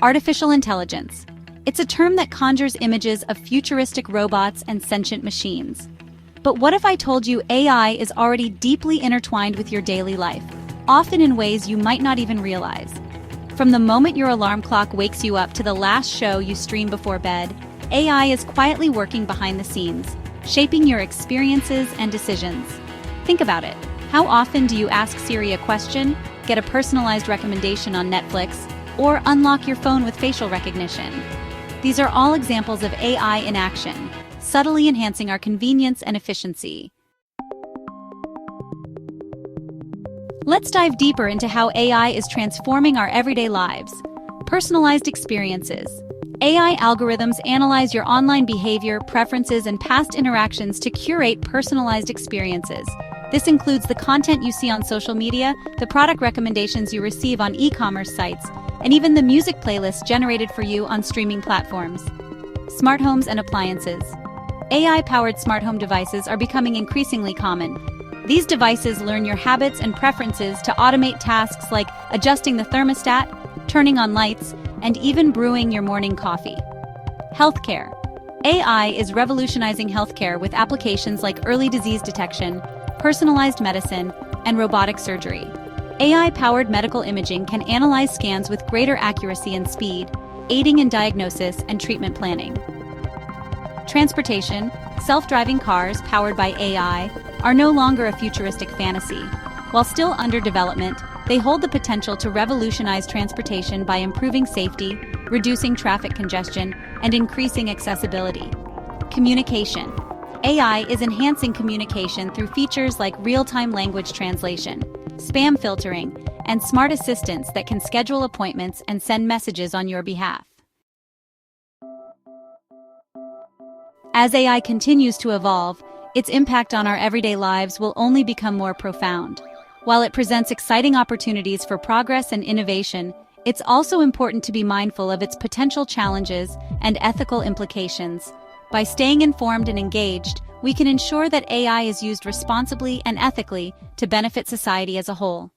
Artificial intelligence. It's a term that conjures images of futuristic robots and sentient machines. But what if I told you AI is already deeply intertwined with your daily life, often in ways you might not even realize? From the moment your alarm clock wakes you up to the last show you stream before bed, AI is quietly working behind the scenes, shaping your experiences and decisions. Think about it. How often do you ask Siri a question, get a personalized recommendation on Netflix, or unlock your phone with facial recognition? These are all examples of AI in action, subtly enhancing our convenience and efficiency. Let's dive deeper into how AI is transforming our everyday lives. Personalized experiences. AI algorithms analyze your online behavior, preferences, and past interactions to curate personalized experiences. This includes the content you see on social media, the product recommendations you receive on e-commerce sites, and even the music playlists generated for you on streaming platforms. Smart homes and appliances. AI-powered smart home devices are becoming increasingly common. These devices learn your habits and preferences to automate tasks like adjusting the thermostat, turning on lights, and even brewing your morning coffee. Healthcare. AI is revolutionizing healthcare with applications like early disease detection, personalized medicine, and robotic surgery. AI-powered medical imaging can analyze scans with greater accuracy and speed, aiding in diagnosis and treatment planning. Transportation. Self-driving cars powered by AI are no longer a futuristic fantasy. While still under development, they hold the potential to revolutionize transportation by improving safety, reducing traffic congestion, and increasing accessibility. Communication. AI is enhancing communication through features like real-time language translation, spam filtering, and smart assistants that can schedule appointments and send messages on your behalf. As AI continues to evolve, its impact on our everyday lives will only become more profound. While it presents exciting opportunities for progress and innovation, it's also important to be mindful of its potential challenges and ethical implications. By staying informed and engaged, we can ensure that AI is used responsibly and ethically to benefit society as a whole.